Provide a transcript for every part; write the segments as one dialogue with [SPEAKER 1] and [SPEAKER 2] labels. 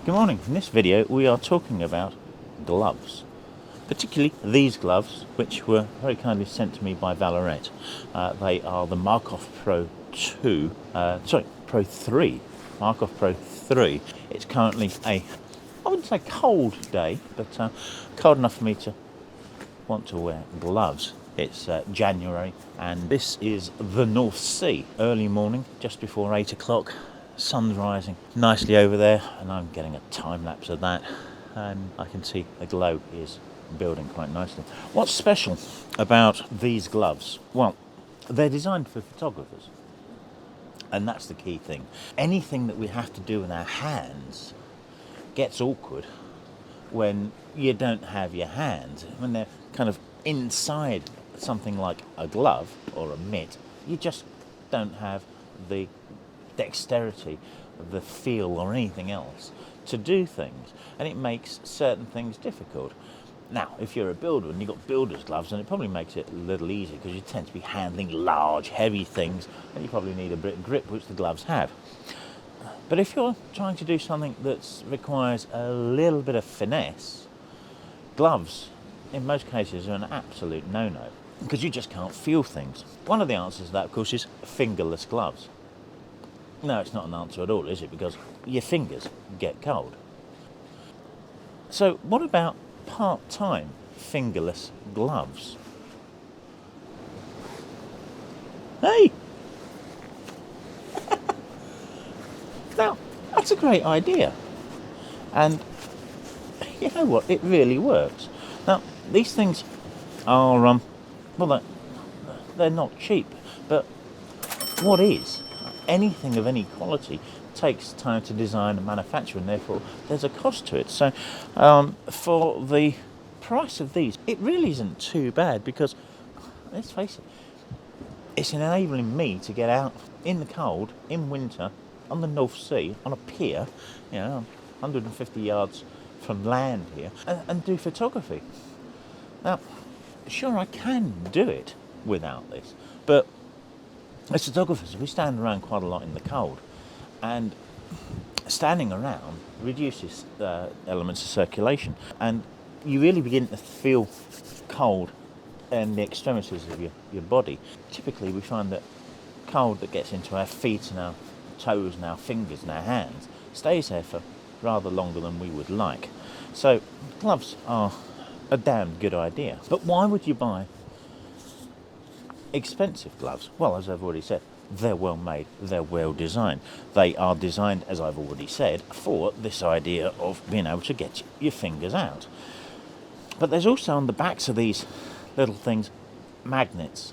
[SPEAKER 1] Good morning. In this video we are talking about gloves, particularly these gloves, which were very kindly sent to me by Vallerret. They are the Markhof Pro 3, Markhof Pro 3. It's currently I wouldn't say cold day, but cold enough for me to want to wear gloves. It's January and this is the North Sea. Early morning, just before 8 o'clock. Sun's rising nicely over there and I'm getting a time lapse of that, and I can see the glow is building quite nicely. What's special about these gloves? Well, they're designed for photographers, and that's the key thing. Anything that we have to do with our hands gets awkward when you don't have your hands. When they're kind of inside something like a glove or a mitt, you just don't have the dexterity, the feel or anything else to do things, and it makes certain things difficult. Now, if you're a builder and you've got builder's gloves, then it probably makes it a little easier because you tend to be handling large, heavy things, and you probably need a bit of grip, which the gloves have. But if you're trying to do something that requires a little bit of finesse, gloves, in most cases, are an absolute no-no because you just can't feel things. One of the answers to that, of course, is fingerless gloves. No, it's not an answer at all, is it? Because your fingers get cold. So what about part-time fingerless gloves? Hey! Now, that's a great idea. And you know what? It really works. Now, these things are, well, they're not cheap, but what is? Anything of any quality takes time to design and manufacture, and therefore there's a cost to it. So for the price of these, it really isn't too bad because, let's face it, it's enabling me to get out in the cold, in winter, on the North Sea, on a pier, 150 yards from land here, and do photography. Now, sure, I can do it without this, but as photographers, we stand around quite a lot in the cold, and standing around reduces elements of circulation, and you really begin to feel cold in the extremities of your body. Typically, we find that cold that gets into our feet and our toes and our fingers and our hands stays there for rather longer than we would like. So gloves are a damn good idea. But why would you buy expensive gloves? Well, as I've already said, they're well made, they're well designed. They are designed, as I've already said, for this idea of being able to get your fingers out. But there's also on the backs of these little things magnets,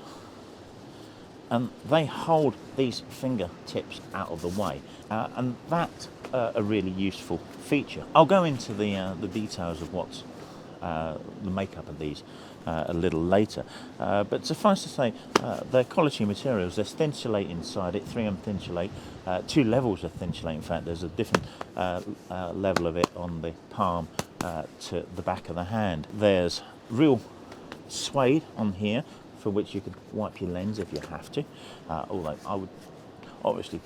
[SPEAKER 1] and they hold these fingertips out of the way, and that's a really useful feature. I'll go into the details of what's the makeup of these a little later, but suffice to say, they're quality materials. There's Thinsulate inside it, 3M Thinsulate, 2 levels of Thinsulate. In fact, there's a different level of it on the palm to the back of the hand. There's real suede on here for which you could wipe your lens if you have to, although I would obviously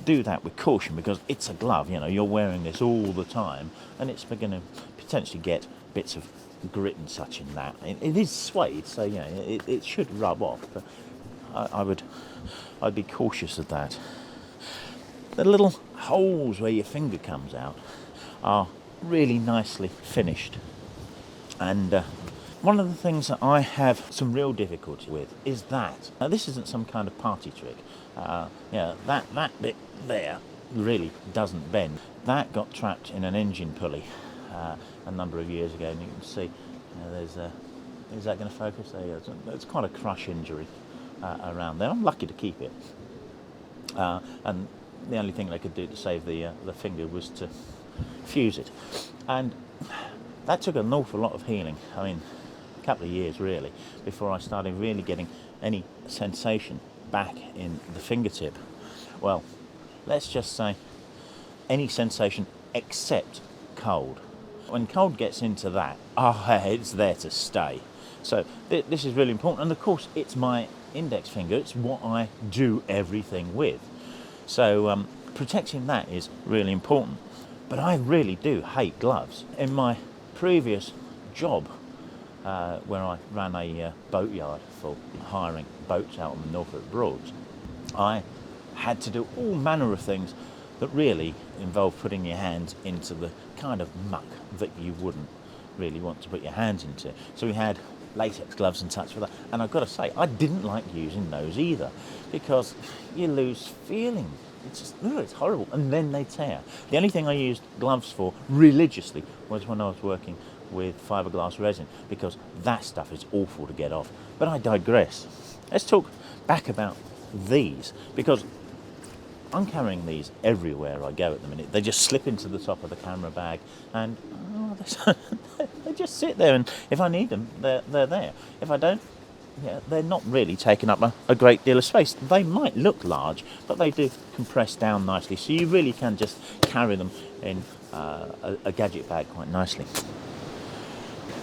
[SPEAKER 1] do that with caution because it's a glove. You're wearing this all the time, and it's going to potentially get bits of grit and such in that. It is suede, so it should rub off, but I'd be cautious of that. The little holes where your finger comes out are really nicely finished, and one of the things that I have some real difficulty with is that now this isn't some kind of party trick. That bit there really doesn't bend. That got trapped in an engine pulley a number of years ago, and you can see is that going to focus? There you go. It's quite a crush injury around there. I'm lucky to keep it, and the only thing they could do to save the finger was to fuse it, and that took an awful lot of healing. I mean, a couple of years really before I started really getting any sensation back in the fingertip. Well, let's just say any sensation except cold. When cold gets into that, it's there to stay. So this is really important, and of course it's my index finger, it's what I do everything with. So protecting that is really important. But I really do hate gloves. In my previous job, where I ran a boatyard for hiring boats out on the Norfolk Broads, I had to do all manner of things that really involve putting your hands into the kind of muck that you wouldn't really want to put your hands into. So we had latex gloves and such for that. And I've got to say, I didn't like using those either, because you lose feeling. It's just, it's horrible. And then they tear. The only thing I used gloves for religiously was when I was working with fiberglass resin, because that stuff is awful to get off. But I digress. Let's talk back about these, because I'm carrying these everywhere I go at the minute. They just slip into the top of the camera bag, and they just sit there, and if I need them, they're there. If I don't, they're not really taking up a great deal of space. They might look large, but they do compress down nicely, so you really can just carry them in a gadget bag quite nicely.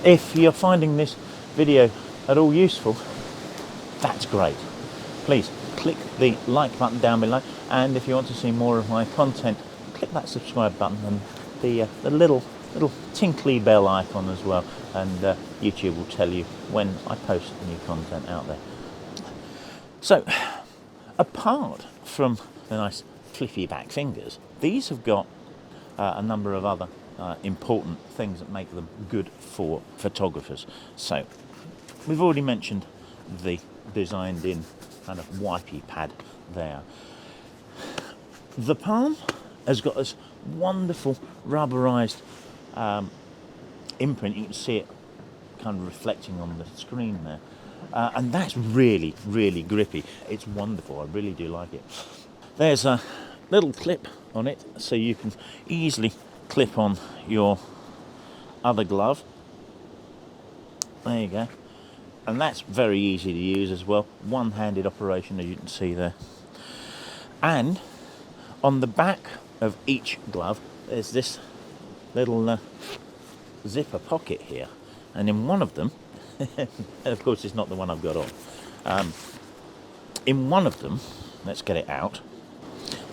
[SPEAKER 1] If you're finding this video at all useful, that's great. Please click the like button down below, and if you want to see more of my content, click that subscribe button and the little tinkly bell icon as well, and YouTube will tell you when I post new content out there. So, apart from the nice fliffy back fingers, these have got a number of other important things that make them good for photographers. So, we've already mentioned the designed in kind of wipey pad there. The palm has got this wonderful rubberized imprint. You can see it kind of reflecting on the screen there, and that's really, really grippy. It's wonderful. I really do like it. There's a little clip on it, so you can easily clip on your other glove. There you go. And that's very easy to use as well. One-handed operation, as you can see there. And on the back of each glove, there's this little zipper pocket here. And in one of them, and of course it's not the one I've got on, in one of them, let's get it out,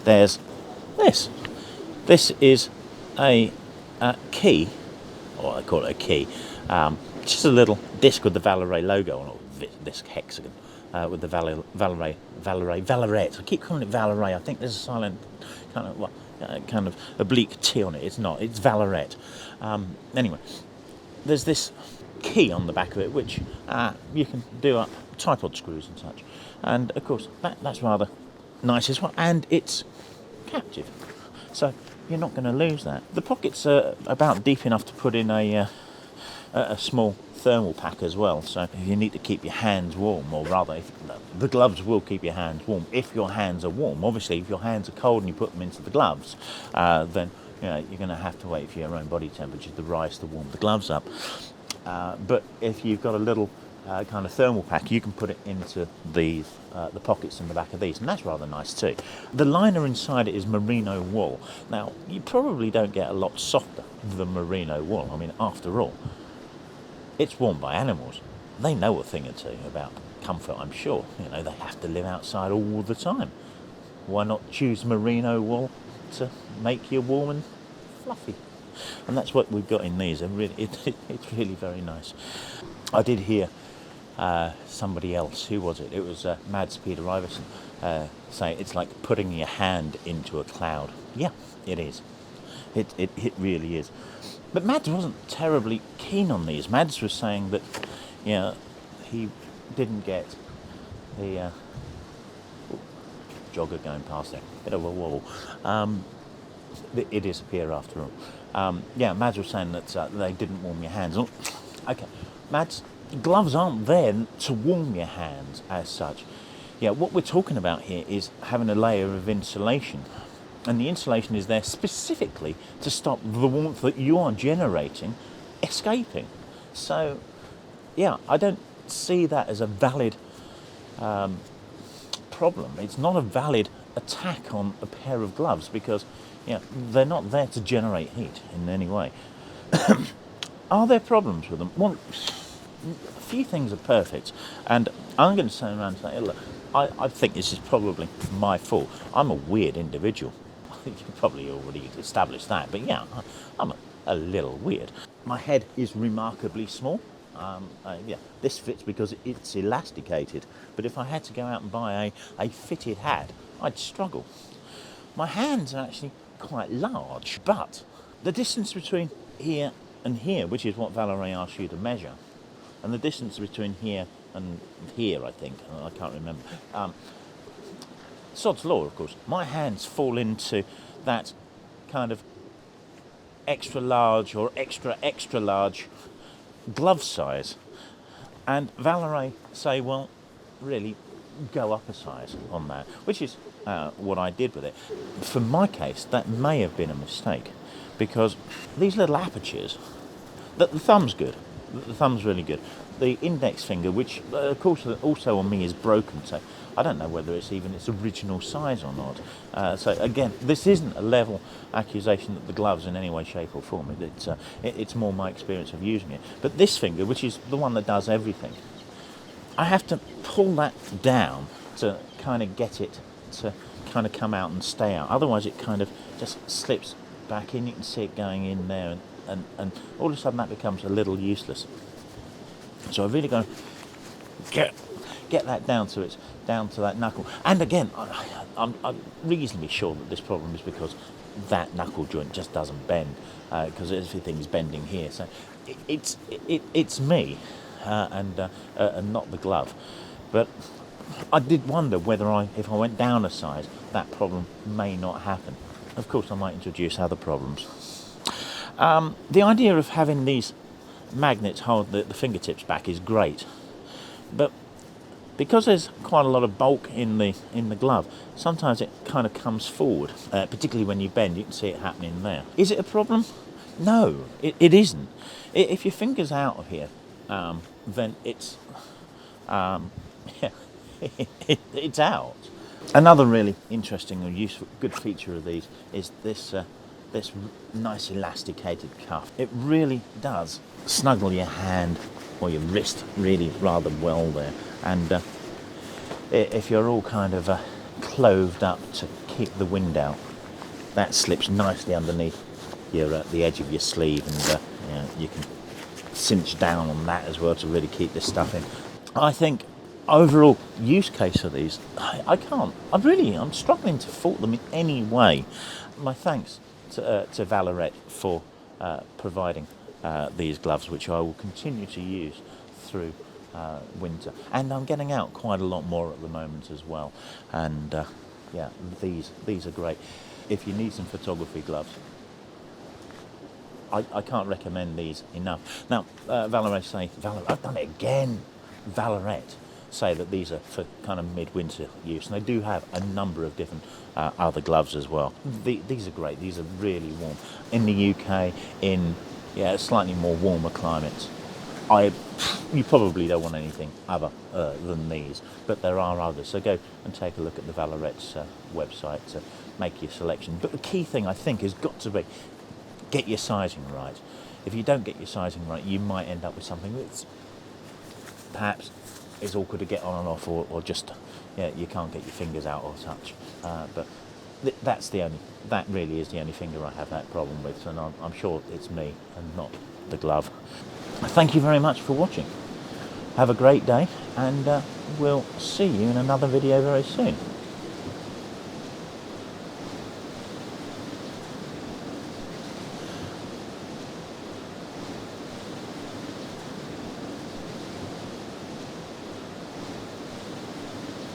[SPEAKER 1] there's this. This is a key, or I call it a key, just a little disc with the Vallerret logo on it, this hexagon, with the Vallerret. I keep calling it Vallerret. I think there's a silent kind of oblique T on it. It's not. It's Vallerret. Anyway, there's this key on the back of it, which you can do up tripod screws and such. And of course, that's rather nice as well. And it's captive, so you're not going to lose that. The pockets are about deep enough to put in a small thermal pack as well, so if you need to keep your hands warm, or rather the gloves will keep your hands warm if your hands are warm. Obviously if your hands are cold and you put them into the gloves, then you're going to have to wait for your own body temperature to rise to warm the gloves up, but if you've got a little kind of thermal pack, you can put it into the pockets in the back of these, and that's rather nice too. The liner inside it is merino wool. Now you probably don't get a lot softer than merino wool. I mean, after all, it's worn by animals. They know a thing or two about comfort, I'm sure. You know, they have to live outside all the time. Why not choose merino wool to make you warm and fluffy? And that's what we've got in these. It's really very nice. I did hear somebody else, who was it? It was Mads Peter Iverson, say it's like putting your hand into a cloud. Yeah, it is. It really is. But Mads wasn't terribly keen on these. Mads was saying that, he didn't get the jogger going past there. Bit of a wobble. It is a pier after all. Mads was saying that they didn't warm your hands. Okay, Mads, gloves aren't there to warm your hands as such. Yeah, what we're talking about here is having a layer of insulation. And the insulation is there specifically to stop the warmth that you are generating escaping. So, I don't see that as a valid problem. It's not a valid attack on a pair of gloves, because they're not there to generate heat in any way. Are there problems with them? Well, a few things are perfect, and I'm going to turn around and say, look, I think this is probably my fault. I'm a weird individual. you probably already established that, but yeah, I'm a little weird. My head is remarkably small. Yeah, this fits because it's elasticated, but if I had to go out and buy a fitted hat, I'd struggle. My hands are actually quite large, but the distance between here and here, which is what Vallerret asks you to measure, and the distance between here and here, I think, I can't remember, sod's law, of course, my hands fall into that kind of extra large or extra large glove size, and Vallerret say, well, really go up a size on that, which is what I did with it. For my case, that may have been a mistake, because these little apertures, the thumb's good, the thumb's really good. The index finger, which of course also on me is broken, so I don't know whether it's even its original size or not. So again, this isn't a level accusation that the glove's in any way, shape or form. It's more my experience of using it. But this finger, which is the one that does everything, I have to pull that down to kind of get it to kind of come out and stay out. Otherwise it kind of just slips back in. You can see it going in there, and all of a sudden that becomes a little useless. So I've really got to get that down to that knuckle. And again, I'm reasonably sure that this problem is because that knuckle joint just doesn't bend, because everything's bending here. So it's me, and not the glove. But I did wonder whether if I went down a size, that problem may not happen. Of course, I might introduce other problems. The idea of having these magnets hold the fingertips back is great, but because there's quite a lot of bulk in the glove, sometimes it kind of comes forward, particularly when you bend. You can see it happening there. Is it a problem? No, it isn't. If your finger's out of here, then it's it's out. Another really interesting or useful, good feature of these is this nice elasticated cuff. It really does snuggle your hand or your wrist really rather well there, and if you're all kind of cloved up to keep the wind out, that slips nicely underneath the edge of your sleeve, and you can cinch down on that as well to really keep this stuff in. I think overall use case of these, I'm struggling to fault them in any way. My thanks to Vallerret for providing these gloves, which I will continue to use through winter, and I'm getting out quite a lot more at the moment as well, and yeah, these are great. If you need some photography gloves, I can't recommend these enough. Now, Vallerret say, I've done it again, Vallerret say that these are for kind of midwinter use, and they do have a number of different other gloves as well. These are great. These are really warm. In the UK, in slightly more warmer climates, you probably don't want anything other than these, but there are others. So go and take a look at the Vallerret's website to make your selection. But the key thing, I think, has got to be get your sizing right. If you don't get your sizing right, you might end up with something that's perhaps is awkward to get on and off, or just you can't get your fingers out or touch. But that really is the only finger I have that problem with, and I'm sure it's me and not the glove. Thank you very much for watching. Have a great day, and we'll see you in another video very soon.